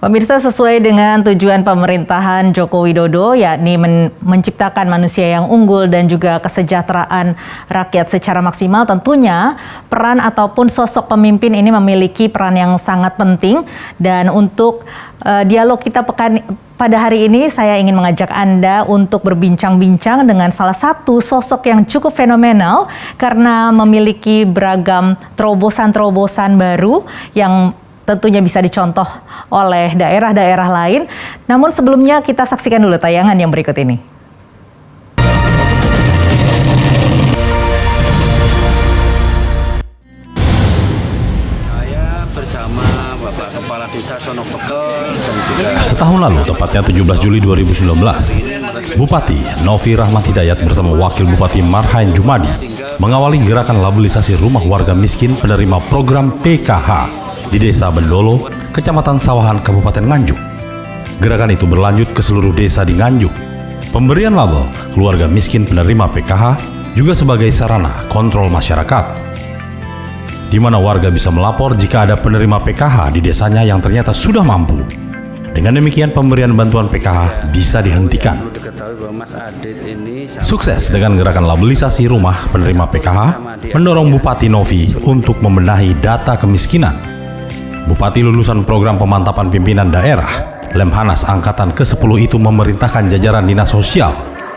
Pemirsa, sesuai dengan tujuan pemerintahan Joko Widodo, yakni menciptakan manusia yang unggul dan juga kesejahteraan rakyat secara maksimal, tentunya peran ataupun sosok pemimpin ini memiliki peran yang sangat penting. Dan untuk dialog kita pada hari ini, saya ingin mengajak Anda untuk berbincang-bincang dengan salah satu sosok yang cukup fenomenal karena memiliki beragam terobosan-terobosan baru yang tentunya bisa dicontoh oleh daerah-daerah lain. Namun sebelumnya kita saksikan dulu tayangan yang berikut ini. Saya bersama Bapak Kepala Desa Sonopegel dan juga setahun lalu, tepatnya 17 Juli 2019, Bupati Novi Rahman Hidayat bersama Wakil Bupati Marhain Jumadi mengawali gerakan labelisasi rumah warga miskin penerima program PKH di Desa Bendolo, Kecamatan Sawahan, Kabupaten Nganjuk. Gerakan itu berlanjut ke seluruh desa di Nganjuk. Pemberian label keluarga miskin penerima PKH juga sebagai sarana kontrol masyarakat, di mana warga bisa melapor jika ada penerima PKH di desanya yang ternyata sudah mampu. Dengan demikian, pemberian bantuan PKH bisa dihentikan. Sukses dengan gerakan labelisasi rumah penerima PKH mendorong Bupati Novi untuk membenahi data kemiskinan. Bupati lulusan program pemantapan pimpinan daerah Lemhanas Angkatan ke-10 itu memerintahkan jajaran Dinas Sosial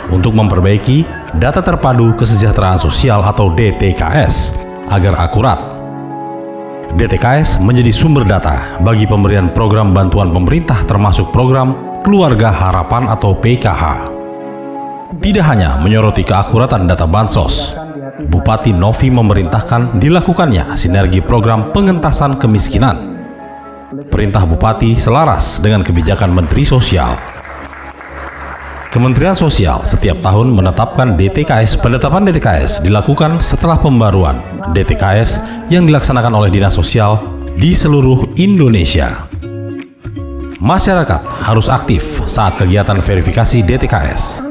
untuk memperbaiki data terpadu kesejahteraan sosial atau DTKS agar akurat. DTKS menjadi sumber data bagi pemberian program bantuan pemerintah termasuk program Keluarga Harapan atau PKH. Tidak hanya menyoroti keakuratan data bansos, Bupati Novi memerintahkan dilakukannya sinergi program pengentasan kemiskinan. Perintah Bupati selaras dengan kebijakan Menteri Sosial. Kementerian Sosial setiap tahun menetapkan DTKS. Penetapan DTKS dilakukan setelah pembaruan DTKS yang dilaksanakan oleh Dinas Sosial di seluruh Indonesia. Masyarakat harus aktif saat kegiatan verifikasi DTKS.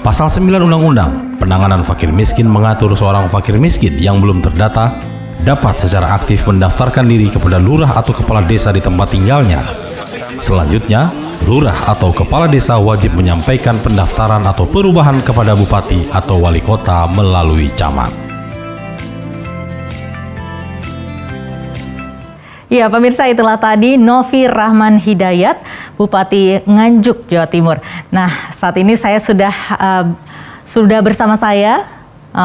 Pasal 9 Undang-Undang Penanganan Fakir Miskin mengatur seorang fakir miskin yang belum terdata dapat secara aktif mendaftarkan diri kepada lurah atau kepala desa di tempat tinggalnya. Selanjutnya, lurah atau kepala desa wajib menyampaikan pendaftaran atau perubahan kepada bupati atau wali kota melalui camat. Ya, pemirsa, itulah tadi Novi Rahman Hidayat, Bupati Nganjuk, Jawa Timur. Nah, saat ini saya sudah bersama saya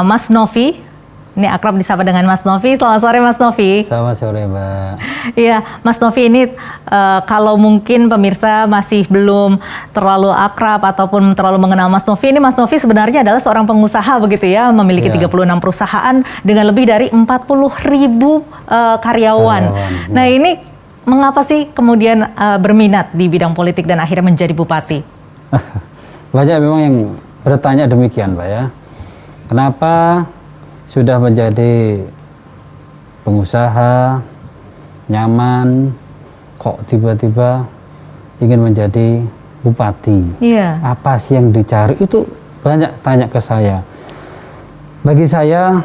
Mas Novi. Ini akrab disapa dengan Mas Novi. Selamat sore, Mas Novi. Selamat sore, Mbak. Iya, Mas Novi ini kalau mungkin pemirsa masih belum terlalu akrab ataupun terlalu mengenal Mas Novi, ini Mas Novi sebenarnya adalah seorang pengusaha begitu ya, memiliki 36 perusahaan dengan lebih dari 40.000 karyawan. Nah, ini mengapa sih kemudian berminat di bidang politik dan akhirnya menjadi bupati? Banyak memang yang bertanya demikian, Pak ya. Kenapa sudah menjadi pengusaha, nyaman, kok tiba-tiba ingin menjadi bupati? Iya. Apa sih yang dicari? Itu banyak tanya ke saya. Bagi saya,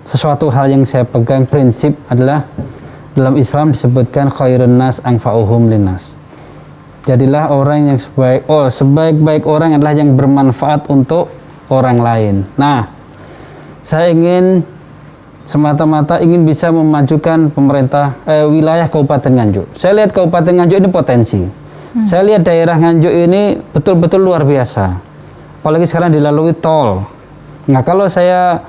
sesuatu hal yang saya pegang prinsip adalah dalam Islam disebutkan khairun nas anfa'uhum linnas. Jadilah orang yang sebaik-baik orang adalah yang bermanfaat untuk orang lain. Nah, saya ingin semata-mata bisa memajukan pemerintah wilayah Kabupaten Nganjuk. Saya lihat Kabupaten Nganjuk ini potensi. Saya lihat daerah Nganjuk ini betul-betul luar biasa. Apalagi sekarang dilalui tol. Nah, kalau saya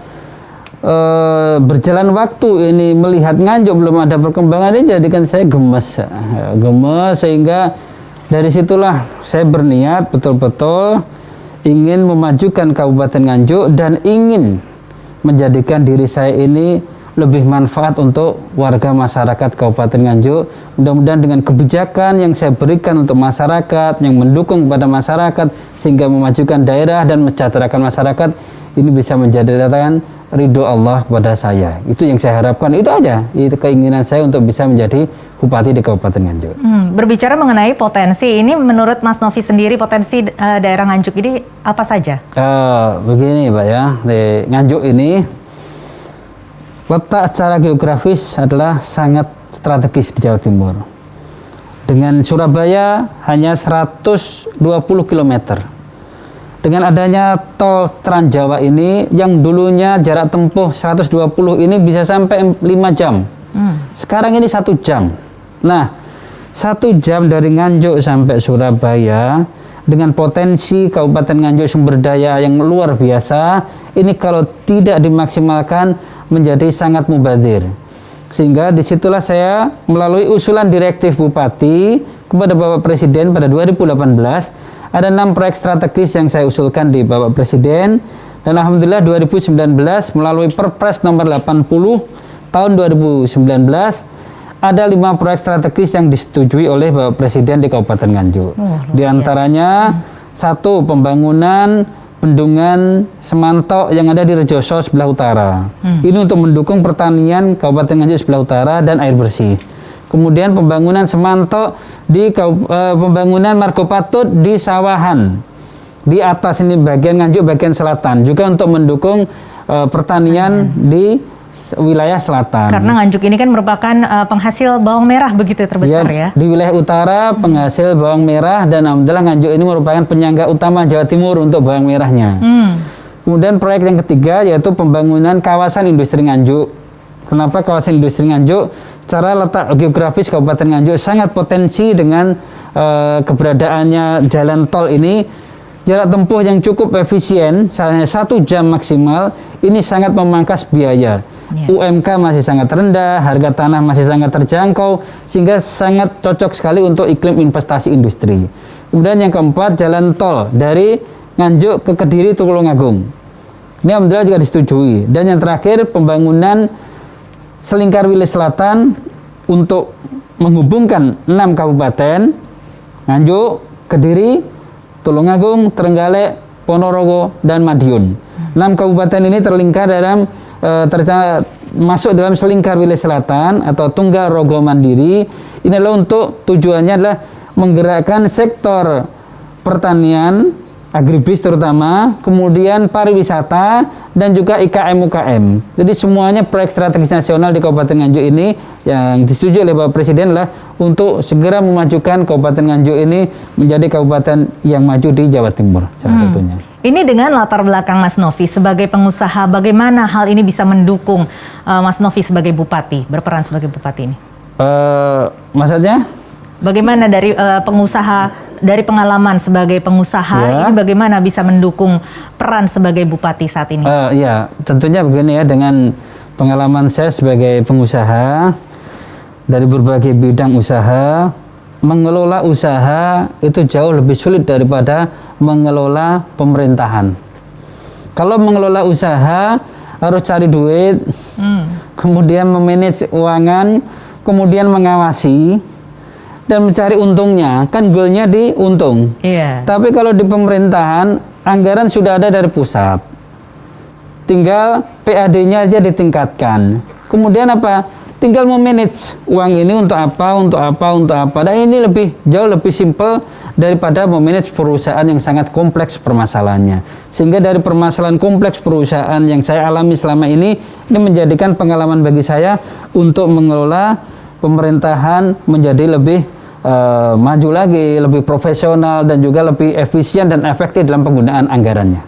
berjalan waktu ini melihat Nganjuk belum ada perkembangan, ini jadikan saya gemes. Gemes sehingga dari situlah saya berniat betul-betul ingin memajukan Kabupaten Nganjuk dan ingin menjadikan diri saya ini lebih manfaat untuk warga masyarakat Kabupaten Nganjuk. Mudah-mudahan dengan kebijakan yang saya berikan untuk masyarakat, yang mendukung kepada masyarakat sehingga memajukan daerah dan mensejahterakan masyarakat, ini bisa menjadikan ridho Allah kepada saya. Itu yang saya harapkan, itu aja. Itu keinginan saya untuk bisa menjadi bupati di Kabupaten Nganjuk. Berbicara mengenai potensi, ini menurut Mas Novi sendiri potensi daerah Nganjuk ini apa saja? Begini Pak ya, di Nganjuk ini letak secara geografis adalah sangat strategis di Jawa Timur. Dengan Surabaya hanya 120 km. Dengan adanya tol Trans Jawa ini yang dulunya jarak tempuh 120 ini bisa sampai 5 jam. Sekarang ini 1 jam. Nah, 1 jam dari Nganjuk sampai Surabaya dengan potensi Kabupaten Nganjuk sumber daya yang luar biasa, ini kalau tidak dimaksimalkan menjadi sangat mubazir. Sehingga disitulah saya melalui usulan direktif Bupati kepada Bapak Presiden pada 2018, ada 6 proyek strategis yang saya usulkan di Bapak Presiden, dan alhamdulillah 2019 melalui Perpres nomor 80 tahun 2019 ada 5 proyek strategis yang disetujui oleh Bapak Presiden di Kabupaten Nganjuk. Di antaranya 1 pembangunan bendungan Semantok yang ada di Rejoso sebelah utara. Ini untuk mendukung pertanian Kabupaten Nganjuk sebelah utara dan air bersih. Kemudian pembangunan Semantok di pembangunan Margo Patut di Sawahan. Di atas ini bagian Nganjuk bagian selatan juga untuk mendukung pertanian di wilayah selatan. Karena Nganjuk ini kan merupakan penghasil bawang merah begitu terbesar ya. Di wilayah utara penghasil bawang merah, dan alhamdulillah Nganjuk ini merupakan penyangga utama Jawa Timur untuk bawang merahnya. Kemudian proyek yang ketiga yaitu pembangunan kawasan industri Nganjuk. Kenapa kawasan industri Nganjuk? Secara letak geografis Kabupaten Nganjuk sangat potensi dengan keberadaannya jalan tol ini, jarak tempuh yang cukup efisien, hanya 1 jam maksimal, ini sangat memangkas biaya. UMK masih sangat rendah, harga tanah masih sangat terjangkau, sehingga sangat cocok sekali untuk iklim investasi industri. Kemudian yang keempat, jalan tol dari Nganjuk ke Kediri Tulungagung. Ini alhamdulillah juga disetujui. Dan yang terakhir, pembangunan Selingkar Wilayah Selatan untuk menghubungkan 6 kabupaten, Nganjuk, Kediri, Tulungagung, Trenggalek, Ponorogo, dan Madiun. 6 kabupaten ini terlingkar dalam masuk dalam Selingkar Wilayah Selatan atau Tunggal Rogo Mandiri. Ini adalah untuk tujuannya adalah menggerakkan sektor pertanian, agribis terutama, kemudian pariwisata, dan juga IKM-UKM. Jadi semuanya proyek strategis nasional di Kabupaten Nganjuk ini yang disetujui oleh Bapak Presiden adalah untuk segera memajukan Kabupaten Nganjuk ini menjadi kabupaten yang maju di Jawa Timur, salah satunya. Ini dengan latar belakang Mas Novi sebagai pengusaha, bagaimana hal ini bisa mendukung Mas Novi sebagai bupati, berperan sebagai bupati ini? Maksudnya? Bagaimana dari pengusaha, dari pengalaman sebagai pengusaha, ini bagaimana bisa mendukung peran sebagai bupati saat ini? Ya, tentunya begini ya, dengan pengalaman saya sebagai pengusaha, dari berbagai bidang usaha, mengelola usaha itu jauh lebih sulit daripada mengelola pemerintahan. Kalau mengelola usaha harus cari duit, kemudian memanage keuangan, kemudian mengawasi, dan mencari untungnya, kan goalnya di untung. Tapi kalau di pemerintahan, anggaran sudah ada dari pusat, tinggal PAD-nya aja ditingkatkan. Kemudian apa? Tinggal memanage uang ini untuk apa, untuk apa, untuk apa. Dan ini jauh lebih simpel daripada memanage perusahaan yang sangat kompleks permasalahannya. Sehingga dari permasalahan kompleks perusahaan yang saya alami selama ini menjadikan pengalaman bagi saya untuk mengelola pemerintahan menjadi lebih maju lagi, lebih profesional, dan juga lebih efisien dan efektif dalam penggunaan anggarannya.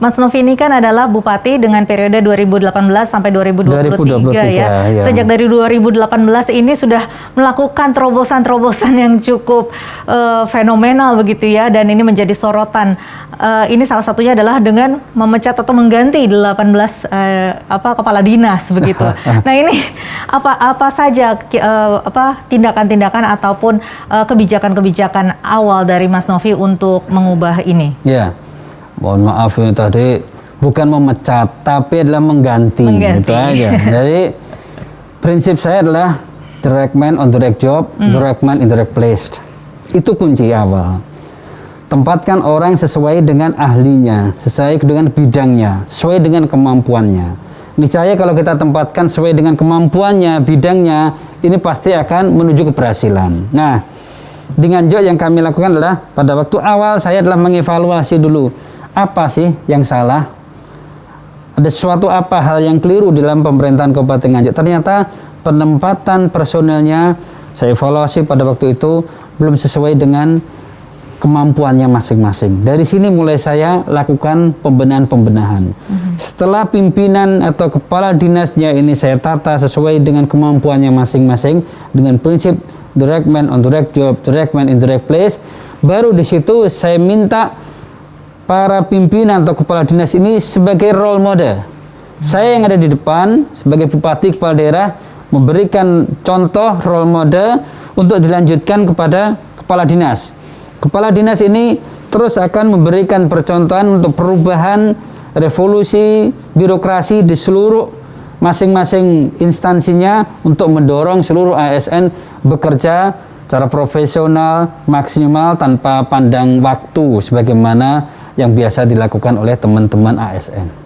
Mas Novi ini kan adalah bupati dengan periode 2018 sampai 2023 ya. Sejak dari 2018 ini sudah melakukan terobosan-terobosan yang cukup fenomenal begitu ya, dan ini menjadi sorotan. Ini salah satunya adalah dengan memecat atau mengganti 18 kepala dinas begitu. Nah ini apa saja tindakan-tindakan ataupun kebijakan-kebijakan awal dari Mas Novi untuk mengubah ini? Ya, mohon maaf ini tadi bukan memecat, tapi adalah mengganti. Gitu aja. Jadi prinsip saya adalah the right man on the right job, the right man in the right place. Itu kunci awal. Tempatkan orang sesuai dengan ahlinya, sesuai dengan bidangnya, sesuai dengan kemampuannya. Niscaya kalau kita tempatkan sesuai dengan kemampuannya, bidangnya, ini pasti akan menuju keberhasilan. Nah, dengan Nganjuk yang kami lakukan adalah pada waktu awal saya adalah mengevaluasi dulu apa sih yang salah, ada sesuatu apa hal yang keliru dalam pemerintahan Kabupaten Nganjuk. Ternyata penempatan personelnya saya evaluasi pada waktu itu belum sesuai dengan kemampuannya masing-masing. Dari sini mulai saya lakukan pembenahan-pembenahan. Setelah pimpinan atau kepala dinasnya ini saya tata sesuai dengan kemampuannya masing-masing dengan prinsip the right man on the right job, the right man in the right place. Baru di situ saya minta para pimpinan atau kepala dinas ini sebagai role model. Saya yang ada di depan sebagai bupati kepala daerah memberikan contoh role model untuk dilanjutkan kepada kepala dinas. Kepala dinas ini terus akan memberikan percontohan untuk perubahan revolusi birokrasi di seluruh masing-masing instansinya untuk mendorong seluruh ASN bekerja secara profesional, maksimal tanpa pandang waktu sebagaimana yang biasa dilakukan oleh teman-teman ASN.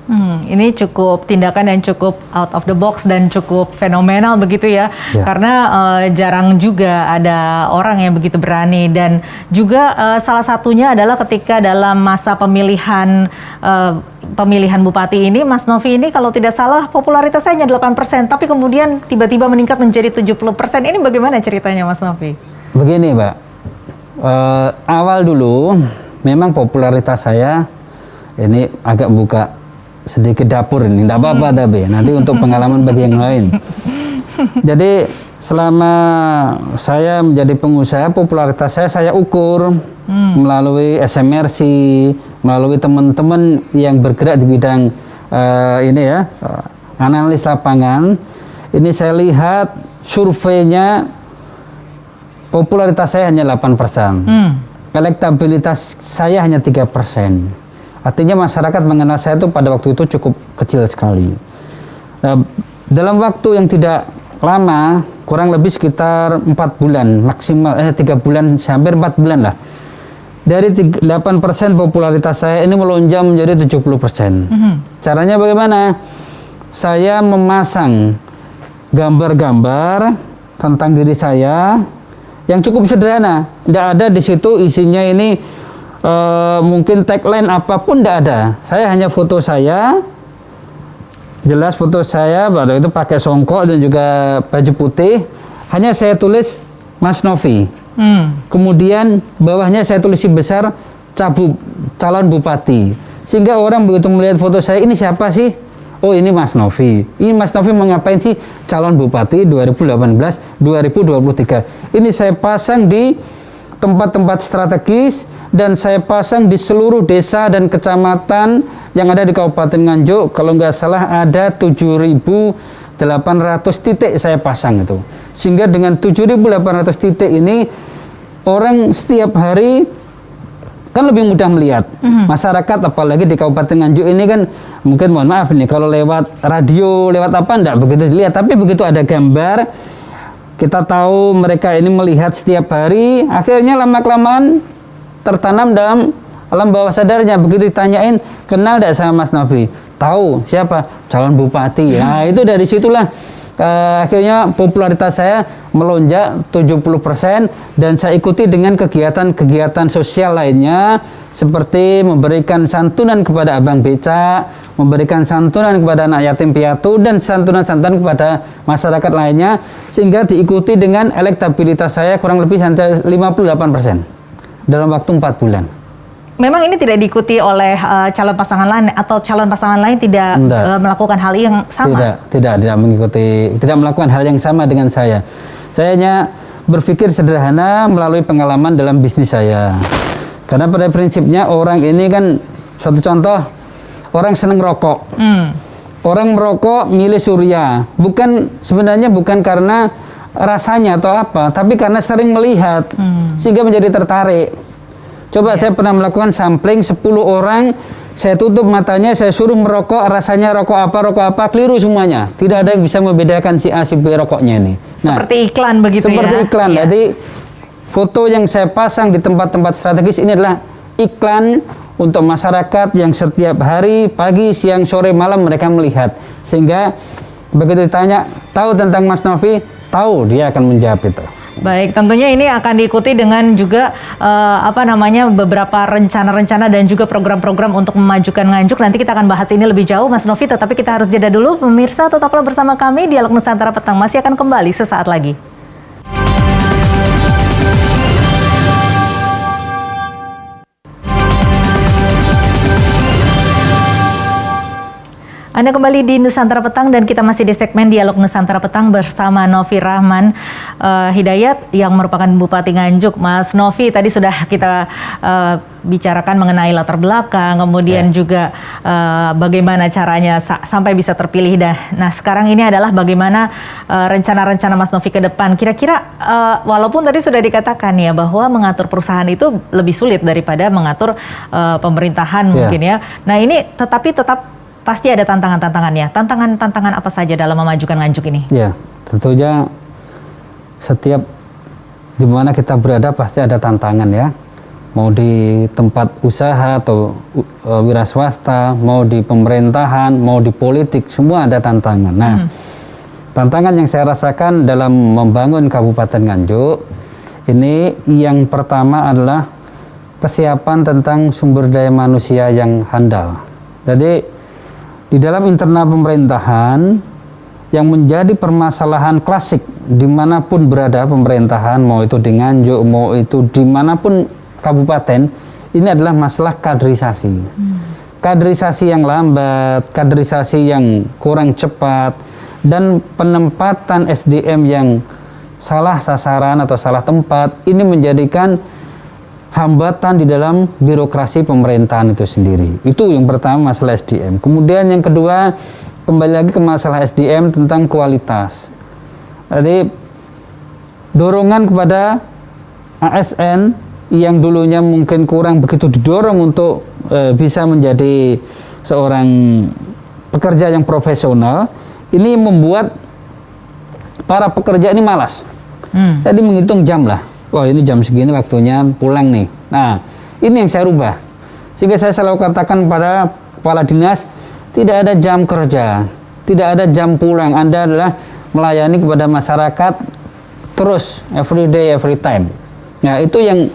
Ini cukup tindakan yang cukup out of the box dan cukup fenomenal begitu ya, karena jarang juga ada orang yang begitu berani. Dan juga salah satunya adalah ketika dalam masa pemilihan bupati ini, Mas Novi ini kalau tidak salah popularitasnya hanya 8%, tapi kemudian tiba-tiba meningkat menjadi 70%. Ini bagaimana ceritanya Mas Novi? Begini Mbak, awal dulu memang popularitas saya ini agak buka sedikit dapur ini, tidak apa-apa tapi nanti untuk pengalaman bagi yang lain. Jadi selama saya menjadi pengusaha, popularitas saya ukur melalui SMRC, melalui teman-teman yang bergerak di bidang analis lapangan. Ini saya lihat surveinya popularitas saya hanya 8%. Elektabilitas saya hanya 3%. Artinya masyarakat mengenal saya itu pada waktu itu cukup kecil sekali. Dalam waktu yang tidak lama, kurang lebih sekitar 4 bulan, maksimal 3 bulan, hampir 4 bulan lah. Dari 8% popularitas saya ini melonjak menjadi 70%. Caranya bagaimana? Saya memasang gambar-gambar tentang diri saya yang cukup sederhana. Tidak ada di situ isinya ini mungkin tagline apapun, tidak ada. Saya hanya foto saya, jelas foto saya, pada itu pakai songkok dan juga baju putih. Hanya saya tulis Mas Novi. Kemudian bawahnya saya tulis besar Cabub, calon bupati. Sehingga orang begitu melihat foto saya, ini siapa sih? Oh ini Mas Novi. Ini Mas Novi mengapain sih? Calon bupati 2018-2023. Ini saya pasang di tempat-tempat strategis dan saya pasang di seluruh desa dan kecamatan yang ada di Kabupaten Nganjuk. Kalau nggak salah ada 7.800 titik saya pasang itu. Sehingga dengan 7.800 titik ini orang setiap hari kan lebih mudah melihat. Masyarakat apalagi di Kabupaten Nganjuk ini kan mungkin mohon maaf nih kalau lewat radio, lewat apa enggak begitu dilihat, tapi begitu ada gambar kita tahu mereka ini melihat setiap hari, akhirnya lama-kelamaan tertanam dalam alam bawah sadarnya. Begitu ditanyain, kenal tidak sama Mas Novi? Tahu, siapa? Calon bupati. Nah itu dari situlah akhirnya popularitas saya melonjak 70% dan saya ikuti dengan kegiatan-kegiatan sosial lainnya seperti memberikan santunan kepada abang becak, memberikan santunan kepada anak yatim piatu dan santunan-santunan kepada masyarakat lainnya sehingga diikuti dengan elektabilitas saya kurang lebih sampai 58% dalam waktu 4 bulan. Memang ini tidak diikuti oleh calon pasangan lain atau calon pasangan lain tidak melakukan hal yang sama? Tidak mengikuti, tidak melakukan hal yang sama dengan saya. Saya hanya berpikir sederhana melalui pengalaman dalam bisnis saya. Karena pada prinsipnya orang ini kan, suatu contoh, orang seneng rokok. Orang merokok milih Surya, sebenarnya bukan karena rasanya atau apa, tapi karena sering melihat, sehingga menjadi tertarik. Coba saya pernah melakukan sampling 10 orang, saya tutup matanya, saya suruh merokok, rasanya rokok apa, keliru semuanya. Tidak ada yang bisa membedakan si A, si B rokoknya ini. Nah, seperti iklan begitu ya? Seperti iklan, jadi foto yang saya pasang di tempat-tempat strategis ini adalah iklan untuk masyarakat yang setiap hari, pagi, siang, sore, malam mereka melihat. Sehingga begitu ditanya, tahu tentang Mas Novi? Tahu, dia akan menjawab itu. Baik, tentunya ini akan diikuti dengan juga beberapa rencana-rencana dan juga program-program untuk memajukan Nganjuk. Nanti kita akan bahas ini lebih jauh, Mas Novi, tetapi kita harus jeda dulu. Pemirsa, tetaplah bersama kami. Dialog Nusantara Petang masih akan kembali sesaat lagi. Anda kembali di Nusantara Petang dan kita masih di segmen Dialog Nusantara Petang bersama Novi Rahman Hidayat yang merupakan Bupati Nganjuk. Mas Novi, tadi sudah kita bicarakan mengenai latar belakang, kemudian juga bagaimana caranya sampai bisa terpilih. Nah, sekarang ini adalah bagaimana rencana-rencana Mas Novi ke depan. Kira-kira walaupun tadi sudah dikatakan ya bahwa mengatur perusahaan itu lebih sulit daripada mengatur pemerintahan mungkin ya. Nah, ini tetap pasti ada tantangan-tantangannya. Tantangan-tantangan apa saja dalam memajukan Nganjuk ini? Ya, tentunya setiap di mana kita berada pasti ada tantangan ya. Mau di tempat usaha atau wira swasta, mau di pemerintahan, mau di politik, semua ada tantangan. Nah, tantangan yang saya rasakan dalam membangun Kabupaten Nganjuk ini yang pertama adalah kesiapan tentang sumber daya manusia yang handal. Jadi di dalam internal pemerintahan yang menjadi permasalahan klasik dimanapun berada pemerintahan, mau itu di Nganjuk, mau itu dimanapun kabupaten, ini adalah masalah kaderisasi. Kaderisasi yang lambat, kaderisasi yang kurang cepat, dan penempatan SDM yang salah sasaran atau salah tempat, ini menjadikan hambatan di dalam birokrasi pemerintahan itu sendiri. Itu yang pertama, masalah SDM. Kemudian yang kedua, kembali lagi ke masalah SDM tentang kualitas. Jadi dorongan kepada ASN yang dulunya mungkin kurang begitu didorong untuk bisa menjadi seorang pekerja yang profesional, ini membuat para pekerja ini malas. Jadi menghitung jam lah. Wah, ini jam segini waktunya pulang nih. Nah, ini yang saya rubah. Sehingga saya selalu katakan pada kepala dinas, tidak ada jam kerja, tidak ada jam pulang. Anda adalah melayani kepada masyarakat terus, every day, every time. Nah, itu yang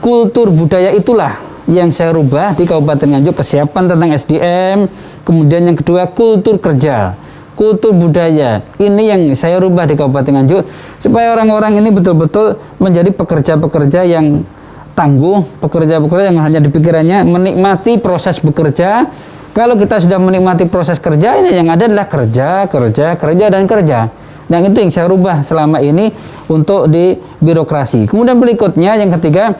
kultur budaya itulah yang saya rubah di Kabupaten Nganjuk, kesiapan tentang SDM, kemudian yang kedua kultur kerja. Kultur budaya ini yang saya rubah di Kabupaten Nganjuk supaya orang-orang ini betul-betul menjadi pekerja-pekerja yang tangguh, pekerja-pekerja yang hanya di pikirannya menikmati proses bekerja. Kalau kita sudah menikmati proses kerja, ini yang ada adalah kerja, dan kerja. Dan itu yang saya rubah selama ini untuk di birokrasi. Kemudian berikutnya yang ketiga,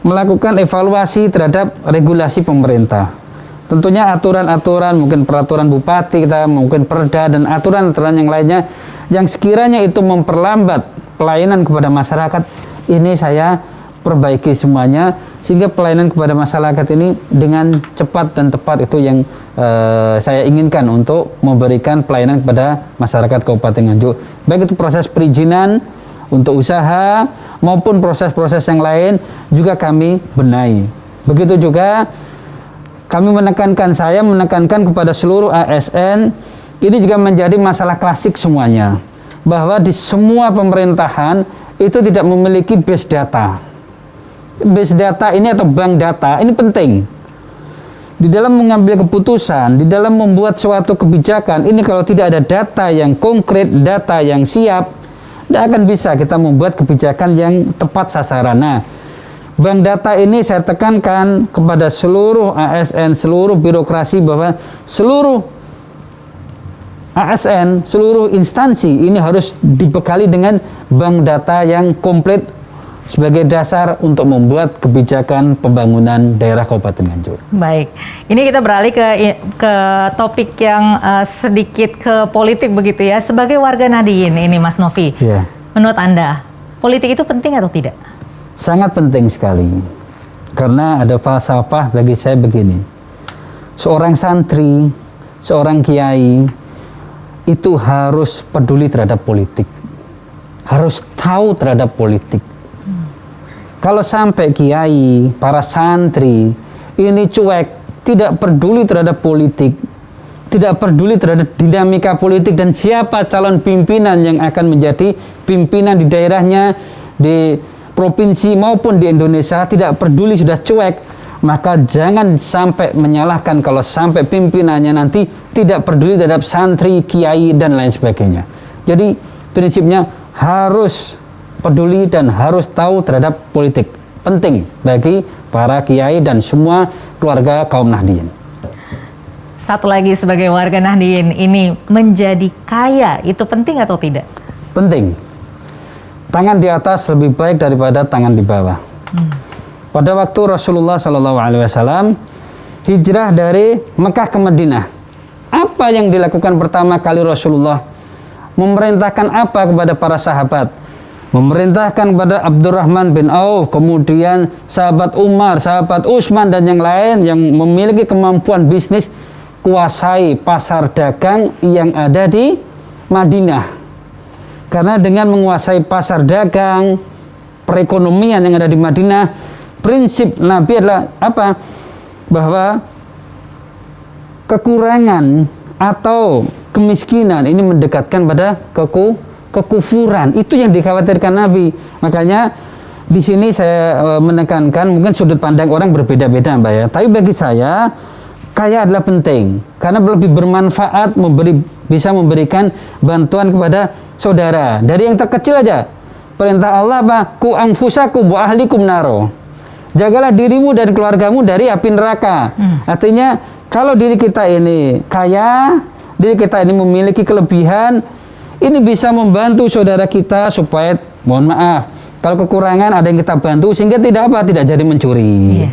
melakukan evaluasi terhadap regulasi pemerintah. Tentunya aturan-aturan, mungkin peraturan bupati kita, mungkin perda dan aturan-aturan yang lainnya yang sekiranya itu memperlambat pelayanan kepada masyarakat, ini saya perbaiki semuanya sehingga pelayanan kepada masyarakat ini dengan cepat dan tepat. Itu yang saya inginkan untuk memberikan pelayanan kepada masyarakat Kabupaten Nganjuk. Baik itu proses perizinan untuk usaha maupun proses-proses yang lain juga kami benahi. Begitu juga kami saya menekankan kepada seluruh ASN, ini juga menjadi masalah klasik semuanya, bahwa di semua pemerintahan itu tidak memiliki base data. Base data ini atau bank data ini penting. Di dalam mengambil keputusan, di dalam membuat suatu kebijakan, ini kalau tidak ada data yang konkret, data yang siap, tidak akan bisa kita membuat kebijakan yang tepat sasaran. Nah, bank data ini saya tekankan kepada seluruh ASN, seluruh birokrasi bahwa seluruh ASN, seluruh instansi ini harus dibekali dengan bank data yang komplit sebagai dasar untuk membuat kebijakan pembangunan daerah Kabupaten Nganjuk. Baik, ini kita beralih ke topik yang sedikit ke politik begitu ya. Sebagai warga Nadiyin ini Mas Novi, menurut Anda politik itu penting atau tidak? Sangat penting sekali, karena ada falsafah bagi saya begini, seorang santri, seorang kiai itu harus peduli terhadap politik, harus tahu terhadap politik. Kalau sampai kiai, para santri ini cuek, tidak peduli terhadap politik, tidak peduli terhadap dinamika politik dan siapa calon pimpinan yang akan menjadi pimpinan di daerahnya, di provinsi maupun di Indonesia, tidak peduli, sudah cuek, maka jangan sampai menyalahkan kalau sampai pimpinannya nanti tidak peduli terhadap santri, kiai, dan lain sebagainya. Jadi prinsipnya harus peduli dan harus tahu terhadap politik. Penting bagi para kiai dan semua keluarga kaum Nahdiyin. satu lagi sebagai warga Nahdien ini menjadi kaya, itu penting atau tidak? Penting. Tangan di atas lebih baik daripada tangan di bawah. Pada waktu Rasulullah SAW hijrah dari Mekah ke Madinah, apa yang dilakukan pertama kali Rasulullah? Memerintahkan apa kepada para sahabat? Memerintahkan kepada Abdurrahman bin Auf, kemudian sahabat Umar, sahabat Utsman dan yang lain yang memiliki kemampuan bisnis, kuasai pasar dagang yang ada di Madinah. Karena dengan menguasai pasar dagang, perekonomian yang ada di Madinah, prinsip Nabi adalah apa? Bahwa kekurangan atau kemiskinan ini mendekatkan pada kekufuran. Itu yang dikhawatirkan Nabi. Makanya di sini saya menekankan, mungkin sudut pandang orang berbeda-beda, Mbak ya. Tapi bagi saya kaya adalah penting karena lebih bermanfaat, bisa memberikan bantuan kepada saudara. Dari yang terkecil aja. Perintah Allah apa? Ku anfusakum wa ahlikum naro. Jagalah dirimu dan keluargamu dari api neraka. Artinya kalau diri kita ini kaya, diri kita ini memiliki kelebihan, ini bisa membantu saudara kita supaya, mohon maaf, kalau kekurangan ada yang kita bantu sehingga tidak jadi mencuri,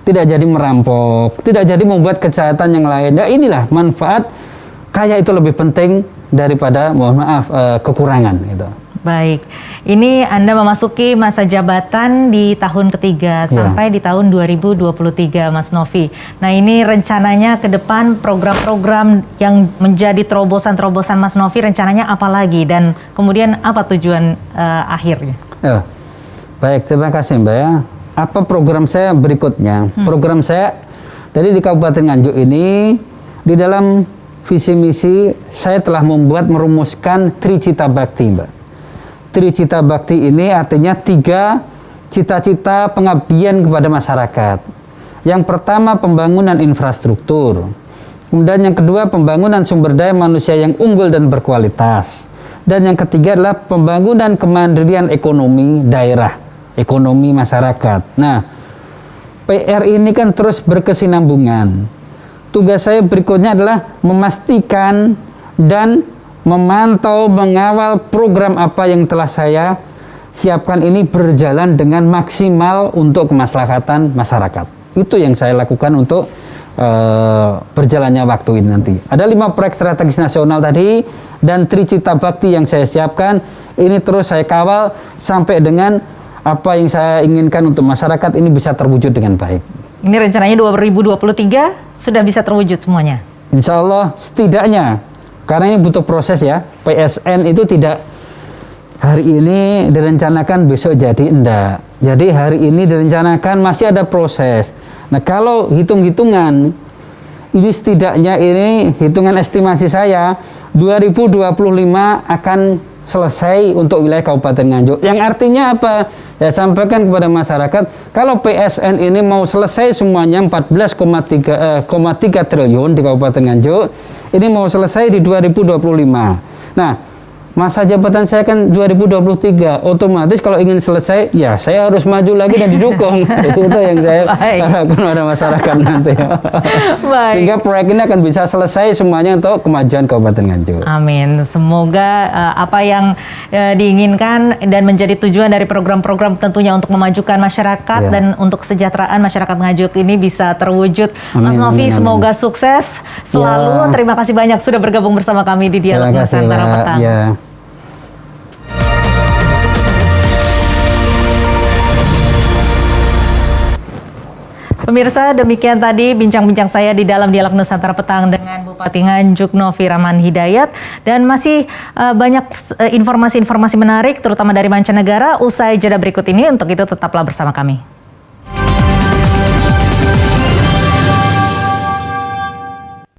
tidak jadi merampok, tidak jadi membuat kejahatan yang lain. Nah, inilah manfaat kaya itu lebih penting daripada, mohon maaf, kekurangan itu. Baik, ini Anda memasuki masa jabatan di tahun ketiga sampai di tahun 2023, Mas Novi. Nah, ini rencananya ke depan program-program yang menjadi terobosan-terobosan Mas Novi, rencananya apa lagi dan kemudian apa tujuan akhirnya? Baik, terima kasih Mbak ya. Apa program saya berikutnya? Program saya dari di Kabupaten Nganjuk ini, di dalam visi misi saya telah merumuskan Tricita Bakti, Mbak. Tricita Bakti ini artinya 3 cita-cita pengabdian kepada masyarakat. Yang pertama pembangunan infrastruktur. Kemudian yang kedua pembangunan sumber daya manusia yang unggul dan berkualitas. Dan yang ketiga adalah pembangunan kemandirian ekonomi daerah, ekonomi masyarakat. Nah, PR ini kan terus berkesinambungan. Tugas saya berikutnya adalah memastikan dan memantau, mengawal program apa yang telah saya siapkan ini berjalan dengan maksimal untuk kemaslahatan masyarakat. Itu yang saya lakukan untuk berjalannya waktu ini nanti. Ada 5 proyek strategis nasional tadi dan Tricita Bakti yang saya siapkan. Ini terus saya kawal sampai dengan apa yang saya inginkan untuk masyarakat ini bisa terwujud dengan baik. Ini rencananya 2023 sudah bisa terwujud semuanya? Insya Allah setidaknya. Karena ini butuh proses ya. PSN itu tidak hari ini direncanakan besok jadi enggak. Jadi hari ini direncanakan masih ada proses. Nah, kalau hitung-hitungan ini setidaknya ini hitungan estimasi saya 2025 akan selesai untuk wilayah Kabupaten Nganjuk. Yang artinya apa? Saya sampaikan kepada masyarakat, kalau PSN ini mau selesai semuanya 14,3 triliun di Kabupaten Nganjuk, ini mau selesai di 2025. Nah, masa jabatan saya kan 2023, otomatis kalau ingin selesai, ya saya harus maju lagi dan didukung. Itu yang saya harapkan pada masyarakat nanti. Sehingga proyek ini akan bisa selesai semuanya untuk kemajuan Kabupaten Nganjuk. Amin. Semoga apa yang diinginkan dan menjadi tujuan dari program-program tentunya untuk memajukan masyarakat dan untuk kesejahteraan masyarakat Nganjuk ini bisa terwujud. Mas Novi, semoga sukses selalu. Terima kasih banyak sudah bergabung bersama kami di Dialog Nusantara Petang. Pemirsa, demikian tadi bincang-bincang saya di dalam Dialog Nusantara Petang dengan Bupati Nganjuk Novi Rahman Hidayat, dan masih banyak informasi-informasi menarik terutama dari mancanegara usai jeda berikut ini. Untuk itu tetaplah bersama kami.